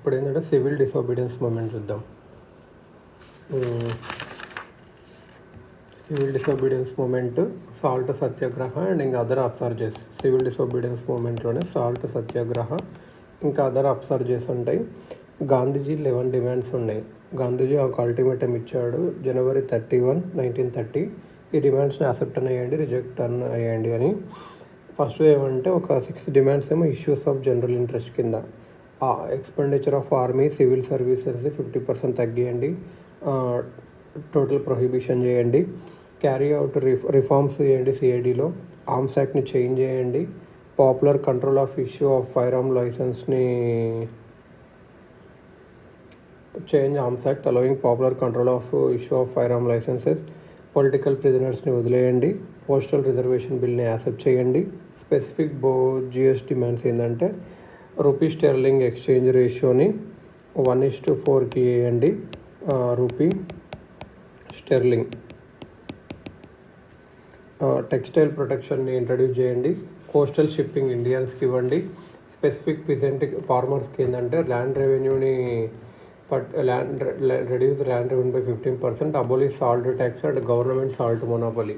ఇప్పుడు ఏంటంటే civil disobedience movement చూద్దాం. Civil disobedience movement, salt Satyagraha and ఇంకా అదర్ అబ్సర్జెస్. సివిల్ డిసోబీడియన్స్ మూమెంట్లోనే సాల్ట్ సత్యాగ్రహ ఇంకా అదర్ అబ్సర్జెస్ ఉంటాయి. గాంధీజీ 11 డిమాండ్స్ ఉన్నాయి. గాంధీజీ ఒక అల్టిమేటం ఇచ్చాడు January 31, 1930. ఈ డిమాండ్స్ని యాక్సెప్ట్ అయ్యండి, రిజెక్ట్ అయ్యండి అని. ఫస్ట్ ఏమంటే ఒక 6 డిమాండ్స్ ఏమో ఇష్యూస్ ఆఫ్ జనరల్ ఇంట్రెస్ట్ కింద. Expenditure of army civil services 50% తగ్గియండి, టోటల్ ప్రొహిబిషన్ చేయండి, క్యారీ అవుట్ రిఫార్మ్స్ చేయండి సిఐడిలో, ఆర్మ్స్ యాక్ట్ని చేంజ్ చేయండి, popular control of issue of fire arm లైసెన్స్ని change, arms act allowing popular control of issue of fire arm licenses, political ప్రిజనర్స్ని వదిలేయండి, postal reservation బిల్ని యాక్సెప్ట్ చేయండి. స్పెసిఫిక్ జిఎస్ డిమాండ్స్ ఏంటంటే రూపీ స్టెర్లింగ్ ఎక్స్చేంజ్ రేషియోని 1:4కి వేయండి, రూపీ స్టెర్లింగ్. టెక్స్టైల్ ప్రొటెక్షన్ని ఇంట్రడ్యూస్ చేయండి, కోస్టల్ షిప్పింగ్ ఇండియన్స్కి ఇవ్వండి. స్పెసిఫిక్ పిజెంట్ ఫార్మర్స్కి ఏంటంటే ల్యాండ్ రెవెన్యూని reduce land revenue by 15%, abolish salt tax and government salt monopoly.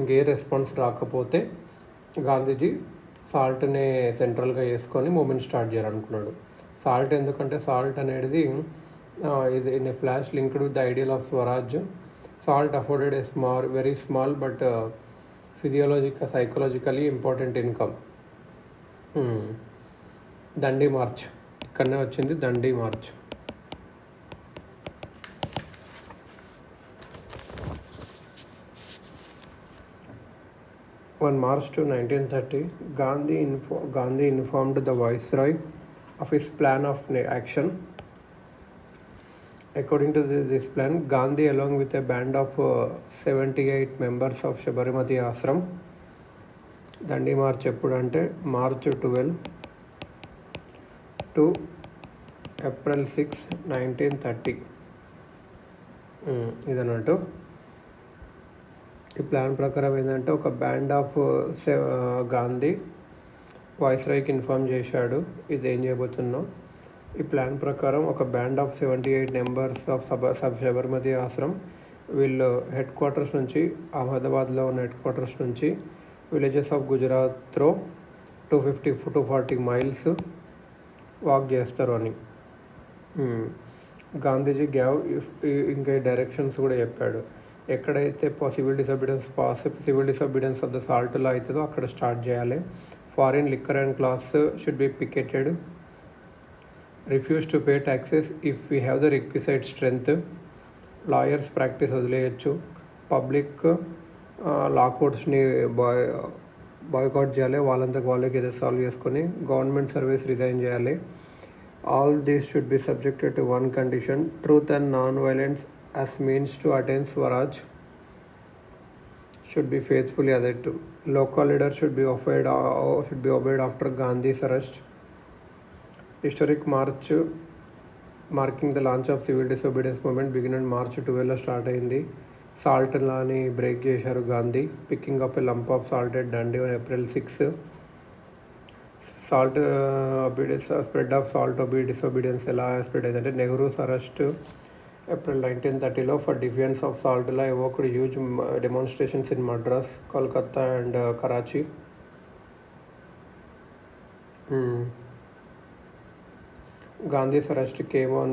ఇంకే రెస్పాన్స్ రాకపోతే గాంధీజీ సాల్ట్ని సెంట్రల్గా చేసుకొని మూమెంట్ స్టార్ట్ చేయాలనుకున్నాడు. సాల్ట్ ఎందుకంటే సాల్ట్ అనేది ఇది in a flash linked with the ideal of swaraj. Salt afforded a very small but psychologically important income. Dandi march ఇక్కడనే వచ్చింది, Dandi march. On March 2, 1930, Gandhi informed the Viceroy of his plan of action. According to this plan, Gandhi, along with a band of 78 members of Sabarmati Ashram, Dandi March ఎప్పుడంటే March 12 to April 6, 1930 ఇదన్నట్టు. ఈ plan ప్రకారం ఏంటంటే ఒక band of Gandhi వాయిస్రాయ్కి inform చేశాడు ఇది ఏం చేయబోతున్నాం. ఈ ప్లాన్ ప్రకారం ఒక band of 78 members of Sabarmati Ashram వీళ్ళు హెడ్ క్వార్టర్స్ నుంచి, అహ్మదాబాద్లో ఉన్న హెడ్ క్వార్టర్స్ నుంచి విలేజెస్ ఆఫ్ గుజరాత్లో 250-240 మైల్స్ వాక్ చేస్తారు అని గాంధీజీ ఇంకా డైరెక్షన్స్ కూడా చెప్పాడు. ఎక్కడైతే సివిల్ డిసోబీడియన్స్ ఆఫ్ ద సాల్ట్లో అవుతుందో అక్కడ స్టార్ట్ చేయాలి. Foreign liquor and cloths should be picketed. Refuse to pay taxes if we have the requisite strength. Lawyers practice వదిలేయచ్చు. పబ్లిక్ లా కోర్ట్స్ని బాయ్కాట్ చేయాలి, వాళ్ళంతకు వాళ్ళకి ఏదో సాల్వ్ చేసుకొని గవర్నమెంట్ సర్వీస్ రిజైన్ చేయాలి. All these should be subjected to one condition, truth and non violence as means to attain Swaraj should be faithfully adhered to. Local leaders should be obeyed after Gandhi's arrest. Historic march marking the launch of civil disobedience movement began on March 12 start అయింది. Salt లాని break చేశారు Gandhi. Picking up a lump of salt at Dandi on April 6. Salt spread of salt disobedience ఎలా spread అయిందంటే Nehru's arrest April 1930లో for defence of సాల్ట్లా evoked huge demonstrations in Madras, Kolkata and Karachi. Gandhi's arrest came on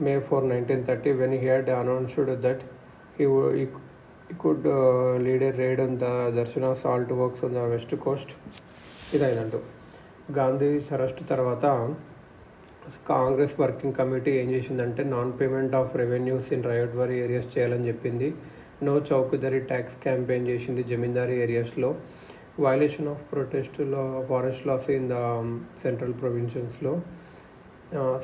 May 4, 1930 when he had announced that he could lead a raid on the Darshana salt works on the west coast. ఇదైనట్టు Gandhi arrest తర్వాత Congress working committee ఏం చేసిందంటే non payment of revenues in ryotwari areas చేయాలని చెప్పింది. No chowkidari tax campaign చేసింది జమీందారీ ఏరియాస్లో. Violation of forest laws in the central ప్రొవిన్సెస్లో.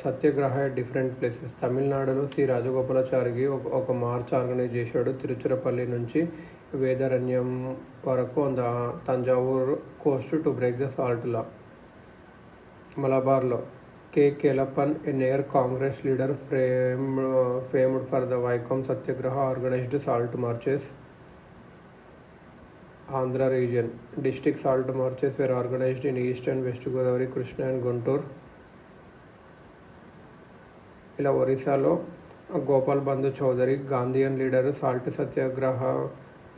Satyagraha different places. తమిళనాడులో సి రాజగోపాలాచారికి ఒక మార్చ్ ఆర్గనైజ్ చేశాడు తిరుచిరపల్లి నుంచి వేదారణ్యం వరకు on the Thanjavur coast to break the salt law. మలబార్లో K. Kelappan, a near Congress leader famed for the Vaikom Satyagraha, organized salt marches. Andhra region. District salt marches were organized in East and West Godavari, Krishna and Guntur. ఇలా ఒరిస్సాలో Gopal Bandhu Choudhury, Gandhian leader, salt satyagraha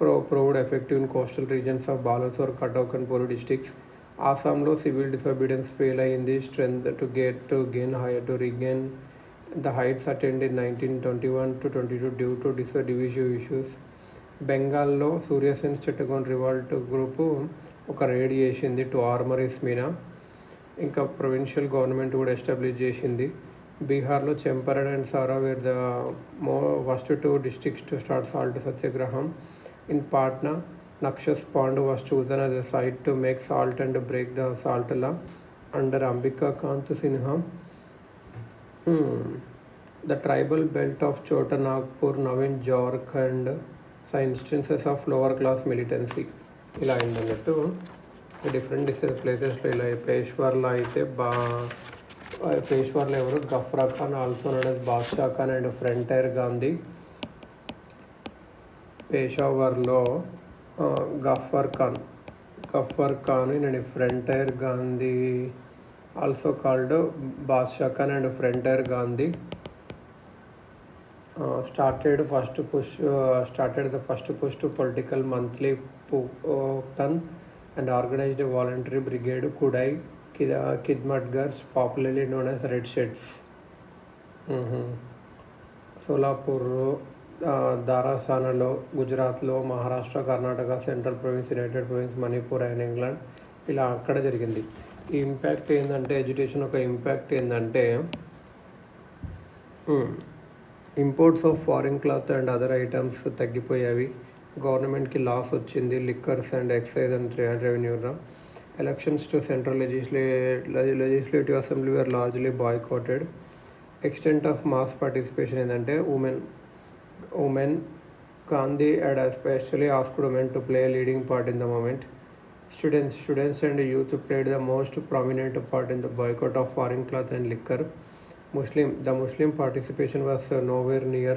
proved effective in coastal regions of Balasore, Cuttack and Puri districts. Assamలో civil disobedience fail అయింది. Strength to regain the heights attained in 1921 to 22 due to divisive issues. బెంగాల్లో Suryasen Chittagong revolt group ఒక raid చేసింది to armouries మీనా. ఇంకా provincial government కూడా establish చేసింది. బీహార్లో Champaran and Saran where the first 2 districts to start salt సత్యాగ్రహం. In Patna, Nakshas Pond was chosen as a site to make salt and break the salt law under Ambika Kant Sinha. The tribal belt of Chota Nagpur, now in Jharkhand, saw instances of lower class militancy. ఇలా అయిందన్నట్టు different ప్లేసెస్లో ఇలా పేష్వర్లో అయితే పేష్వర్లో ఎవరు Ghaffar Khan, also known as Badshah Khan and frontier Gandhi. పేషావర్లో Ghaffar Khan and frontier Gandhi, also called Badshah Khan and frontier Gandhi, started the first push to political monthly Puktan and organized a voluntary brigade, Kudai Khidmatgars, popularly known as Red Shirts. Solapur, దారాసానాలో, గుజరాత్లో, Maharashtra, Karnataka, central province, united province, Manipur and England ఇలా అక్కడ జరిగింది. ఈ impact ఏంటంటే education ఒక impact ఏంటంటే imports of foreign cloth and other items తగ్గిపోయావి. గవర్నమెంట్కి లాస్ వచ్చింది. లిక్కర్స్ అండ్ ఎక్సైజ్ అండ్ రెవెన్యూలో. Elections to central legislative assembly were largely boycotted. Extent of mass participation ఏంటంటే women Gandhi had especially asked women to play a leading part in the movement. Students and youth played the most prominent part in the boycott of foreign cloth and liquor. The Muslim participation was nowhere near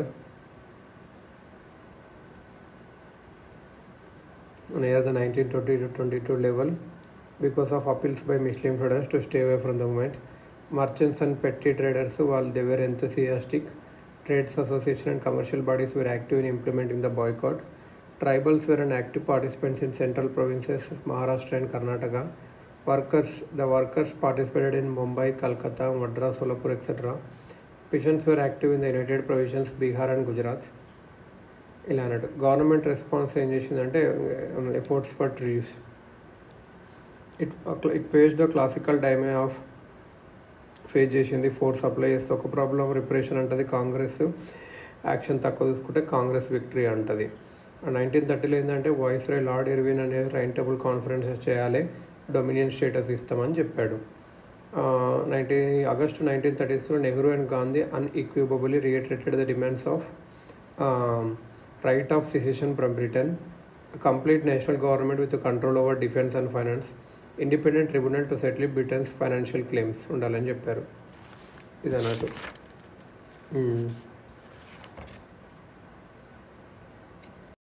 the 1920-22 level because of appeals by Muslim students to stay away from the movement. Merchants and petty traders, while they were enthusiastic, trades associations and commercial bodies were active in implementing the boycott. Tribals were an active participants in central provinces Maharashtra and Karnataka. The workers participated in Mumbai, Calcutta, Madras, Solapur, etc. Peasants were active in the United Provinces, Bihar and Gujarat. ఇలా అన్నట్టు. Government response ఏం చేసిందంటే efforts for truce. It పేజ్ the classical డైమే of face చేసింది. 4 supplies ఒక problem repression అంటది Congress. Action తక్కువ తీసుకుంటే కాంగ్రెస్ విక్టరీ అంటది. 1930లో ఏంటంటే వాయిస్రాయ్ లార్డ్ ఇర్విన్ అనే రౌండ్ టేబుల్ కాన్ఫరెన్సెస్ చేయాలి, డొమినియన్ స్టేటస్ ఇస్తామని చెప్పాడు. ఆగస్టు 1930లో Nehru and Gandhi unequivocally reiterated the demands of right of secession from Britain, complete national government with control over defence and finance, independent tribunal to settle Britain's financial claims ఉండాలని చెప్పారు. ఇది అన్నట్టు.